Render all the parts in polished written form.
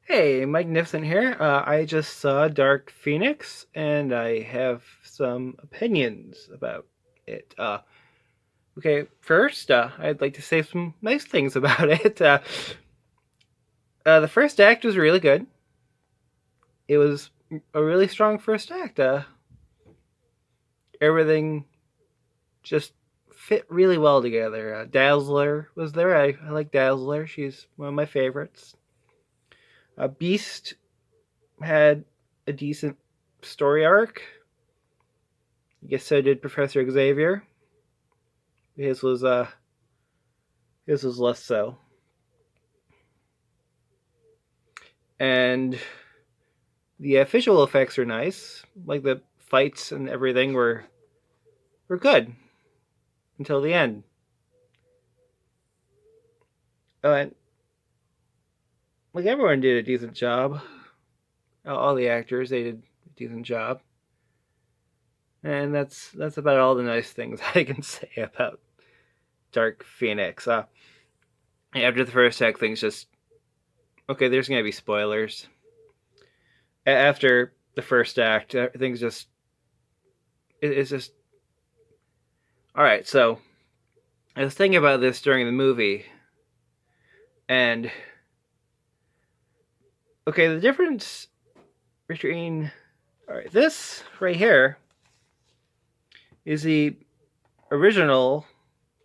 Hey, Mikenificent here. I just saw Dark Phoenix, and I have some opinions about it. Okay, first, I'd like to say some nice things about it. The first act was really good. It was a really strong first act. Everything just fit really well together. Dazzler was there. I like Dazzler. She's one of my favorites. Beast had a decent story arc. I guess so did Professor Xavier. His was uh his was less so. And the visual effects are nice. Like the fights and everything were good until the end. And like everyone did a decent job. All the actors they did a decent job. And that's about all the nice things I can say about Dark Phoenix. After the first act, things just okay. There's gonna be spoilers. After the first act, things just it's just all right. So I was thinking about this during the movie, and okay, the difference between all right, this right here is the original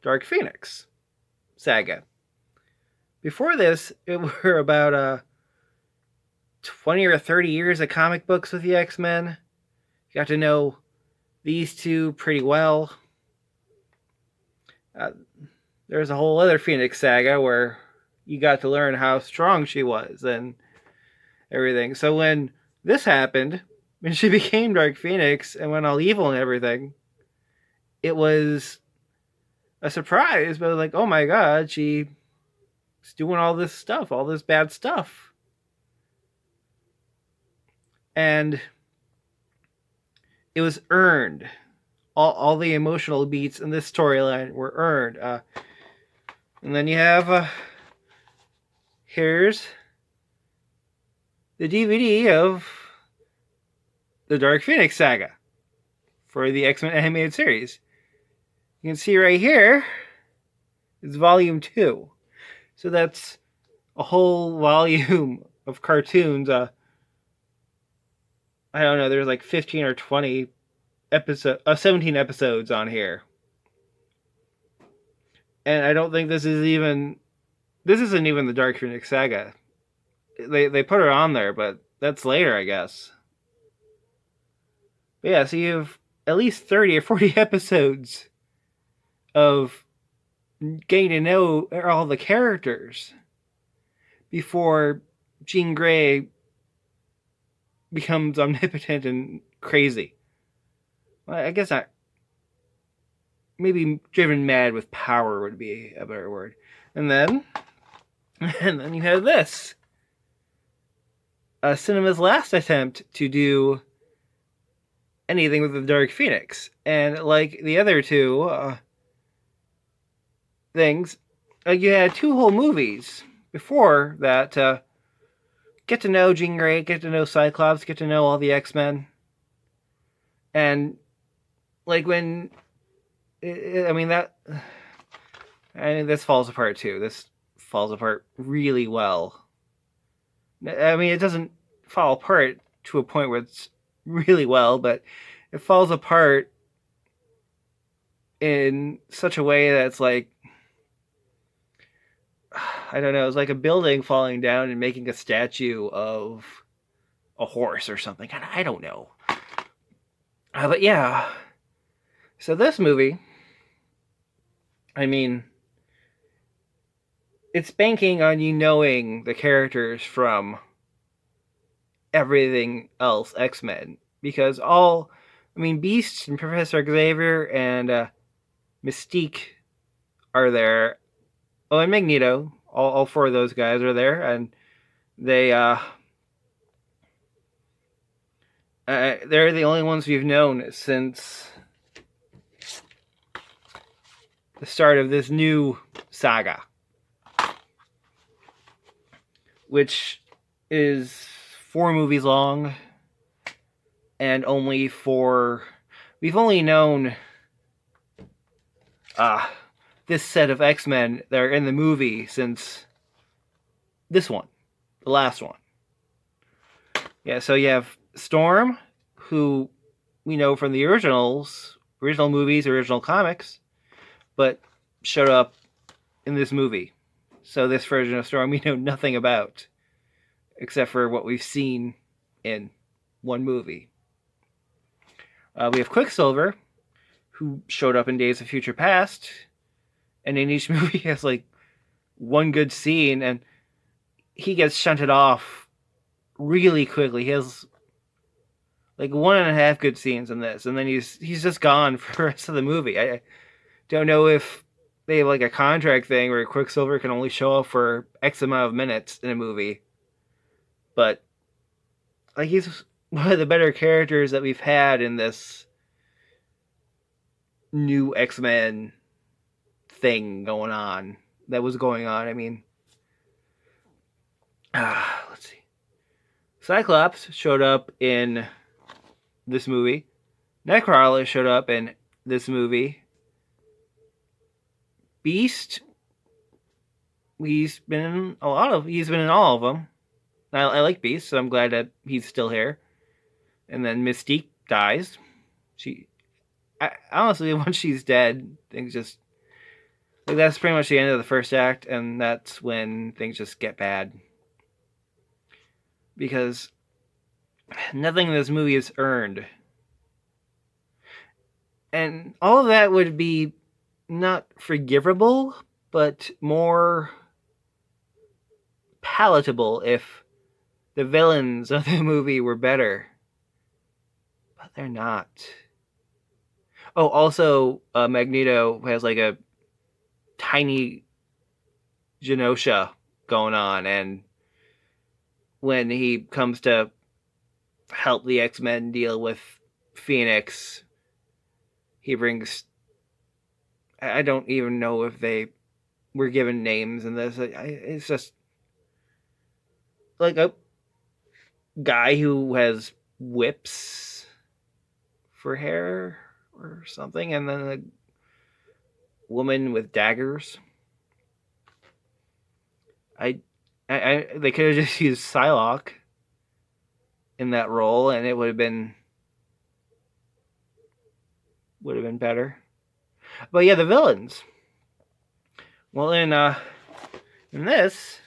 Dark Phoenix saga. Before this, it were about 20 or 30 years of comic books with the X-Men. You got to know these two pretty well. Uh, there's a whole other Phoenix saga where you got to learn how strong she was and everything. So when this happened, when she became Dark Phoenix and went all evil and everything, it was a surprise, but like, oh my god, she's doing all this stuff, all this bad stuff. And it was earned. All the emotional beats in this storyline were earned. And then you have here's the DVD of the Dark Phoenix saga for the X-Men animated series. You can see right here is volume 2. So that's a whole volume of cartoons. I don't know, there's like 15 or 20 17 episodes on here. And I don't think this isn't even the Dark Phoenix saga. They put her on there, but that's later, I guess. But yeah, so you have at least 30 or 40 episodes of getting to know all the characters before Jean Grey becomes omnipotent and crazy. Well, I guess not. Maybe driven mad with power would be a better word. And then, and then you have this. Cinema's last attempt to do anything with the Dark Phoenix. And like the other two things, you had 2 whole movies before that get to know Jean Grey, get to know Cyclops, get to know all the X-Men. And like when I mean that this falls apart too. This falls apart really well. I mean, it doesn't fall apart to a point where it's really well, but it falls apart in such a way that's like I don't know, it's like a building falling down and making a statue of a horse or something. I don't know. But yeah. So this movie, I mean, it's banking on you knowing the characters from everything else X-Men. Because Beast and Professor Xavier and Mystique are there. Oh, and Magneto. All 4 of those guys are there. And they're the only ones we've known since the start of this new saga. Which is 4 movies long, and we've only known this set of X-Men that are in the movie since this one, the last one. Yeah, so you have Storm, who we know from the original movies, original comics, but showed up in this movie. So this version of Storm we know nothing about, except for what we've seen in one movie. We have Quicksilver, who showed up in Days of Future Past, and in each movie has like one good scene, and he gets shunted off really quickly. He has like 1.5 good scenes in this, and then he's just gone for the rest of the movie. I don't know if they have like a contract thing where Quicksilver can only show up for X amount of minutes in a movie, but like he's one of the better characters that we've had in this new X-Men thing going on. That was going on. I mean, let's see. Cyclops showed up in this movie. Nightcrawler showed up in this movie. Beast, he's been in all of them. I like Beast, so I'm glad that he's still here. And then Mystique dies. Honestly, once she's dead, things just like that's pretty much the end of the first act, and that's when things just get bad. Because nothing in this movie is earned. And all of that would be not forgivable, but more palatable if the villains of the movie were better. But they're not. Oh, also, Magneto has like a tiny Genosha going on, and when he comes to help the X-Men deal with Phoenix, he brings... I don't even know if they were given names in this. It's just like a guy who has whips for hair or something, and then a woman with daggers. They could have just used Psylocke in that role, and it would have been better. But yeah, the villains. Well, in this,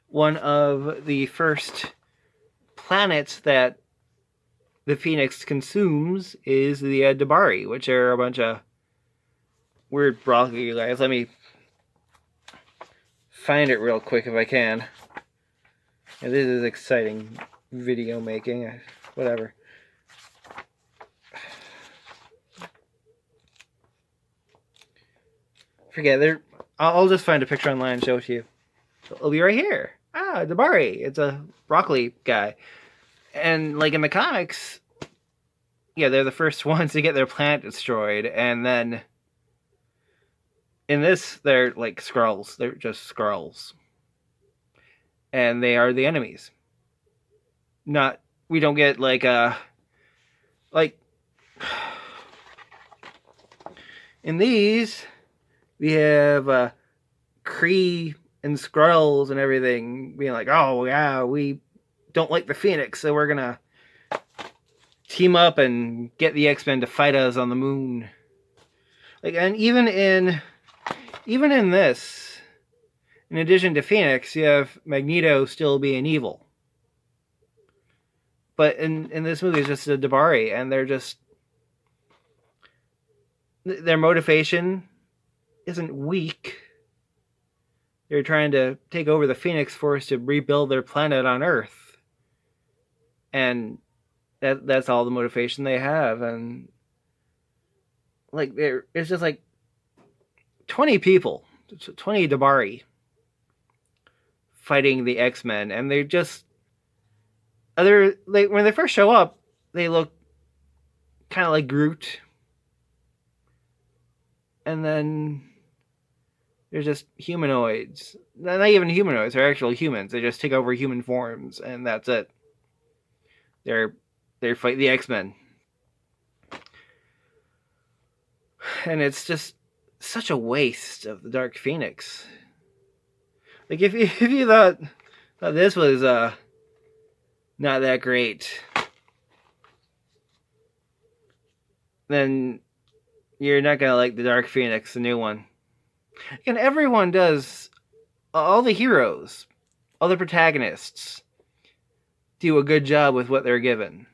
one of the first planets that the Phoenix consumes is the Dabari, which are a bunch of weird broccoli guys. Let me find it real quick if I can. Yeah, this is exciting video making. Whatever. Forget. I'll just find a picture online and show it to you. It'll be right here. Dabari. It's a broccoli guy. And like in the comics, yeah, they're the first ones to get their planet destroyed, and then in this, they're like Skrulls. They're just Skrulls. And they are the enemies. We don't get like in these, we have Kree and Skrulls and everything being like, oh yeah, we don't like the Phoenix, so we're gonna team up and get the X-Men to fight us on the moon. Like, and even in this, in addition to Phoenix, you have Magneto still being evil. But in this movie, it's just a Dabari, and their motivation isn't weak. They're trying to take over the Phoenix Force to rebuild their planet on Earth. And that's all the motivation they have. And like it's just like 20 people, 20 Dabari fighting the X-Men, and they're just when they first show up, they look kind of like Groot, and then They're just humanoids. Not even humanoids. They're actual humans. They just take over human forms, and that's it. They're fight the X-Men, and it's just such a waste of the Dark Phoenix. Like if you thought this was not that great, then you're not gonna like the Dark Phoenix, the new one. And everyone does. All the heroes, all the protagonists, do a good job with what they're given,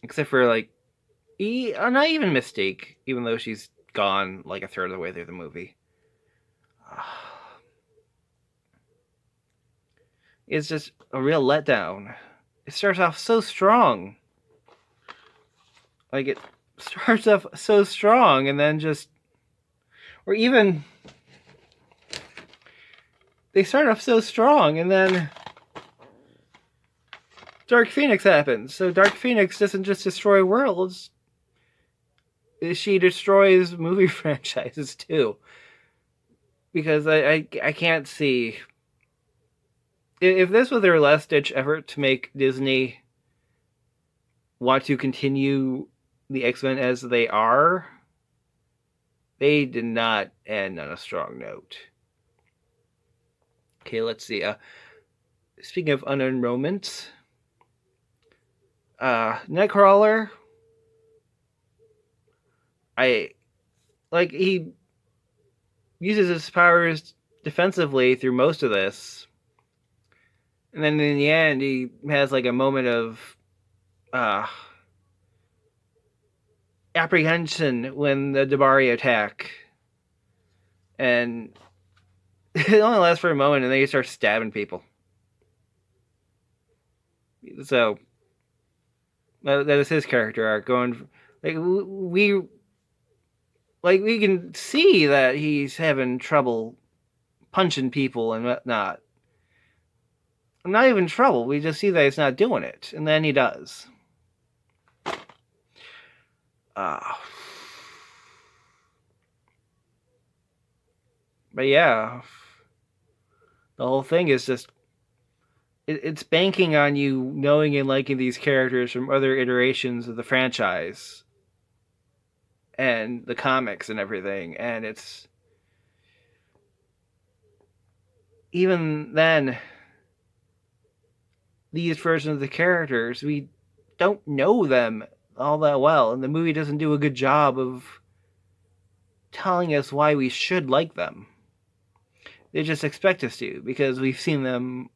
except for like, not even Mystique, even though she's gone like a third of the way through the movie. It's just a real letdown. It starts off so strong. Like, it starts off so strong, and then just, or even, they start off so strong, and then Dark Phoenix happens. So Dark Phoenix doesn't just destroy worlds, she destroys movie franchises too. Because I can't see, if this was their last ditch effort to make Disney want to continue the X-Men as they are, they did not end on a strong note. Okay, let's see. Speaking of unearned moments, Nightcrawler, he uses his powers defensively through most of this, and then in the end he has like a moment of apprehension when the Dabari attack, and it only lasts for a moment, and then he starts stabbing people. So that is his character arc. Going, like, we can see that he's having trouble punching people and whatnot. Not even trouble. We just see that he's not doing it, and then he does. But yeah, the whole thing is just, it's banking on you knowing and liking these characters from other iterations of the franchise and the comics and everything, and it's, even then, these versions of the characters, we don't know them all that well, and the movie doesn't do a good job of telling us why we should like them. They just expect us to, because we've seen them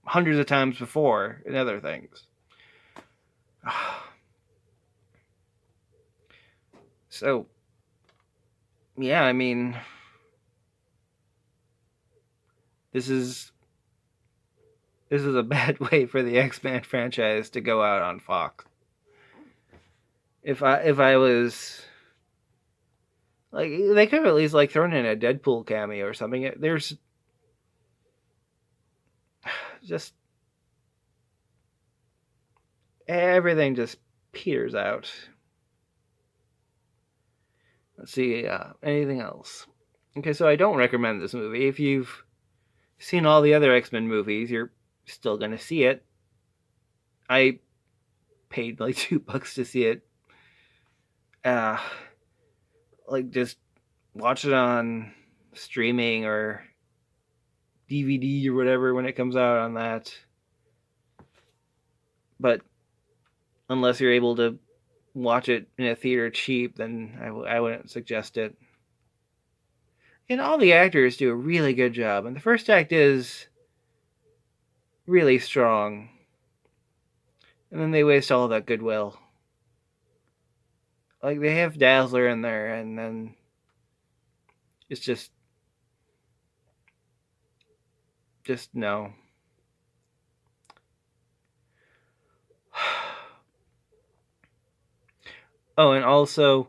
hundreds of times before in other things. So, yeah, I mean, this is a bad way for the X-Men franchise to go out on Fox. If I was, like, they could have at least like thrown in a Deadpool cameo or something. There's just, everything just peters out. Let's see, anything else? Okay, so I don't recommend this movie. If you've seen all the other X-Men movies, you're still gonna see it. I paid like $2 to see it. Like, just watch it on streaming or DVD or whatever when it comes out on that. But unless you're able to watch it in a theater cheap, then I wouldn't suggest it. And all the actors do a really good job, and the first act is really strong, and then they waste all of that goodwill. Like, they have Dazzler in there, and then it's just no. Oh, and also,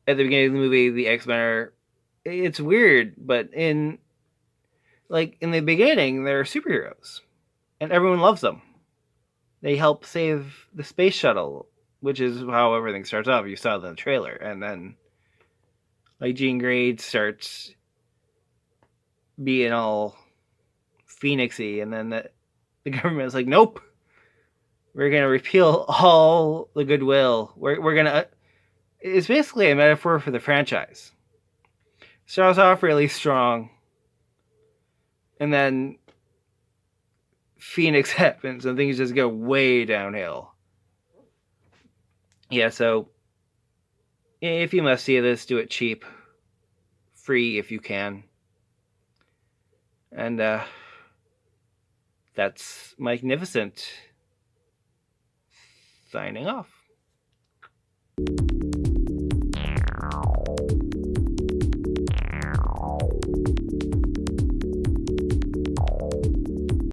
at the beginning of the movie, the X-Men are, it's weird, but in the beginning, they're superheroes, and everyone loves them. They help save the space shuttle, which is how everything starts off. You saw the trailer, and then like Jean Grey starts being all phoenixy, and then the government's like, nope, we're gonna repeal all the goodwill. We're gonna. It's basically a metaphor for the franchise. Starts off really strong, and then Phoenix happens, and things just go way downhill. Yeah, so if you must see this, do it cheap, free if you can, and that's Mikenificent signing off.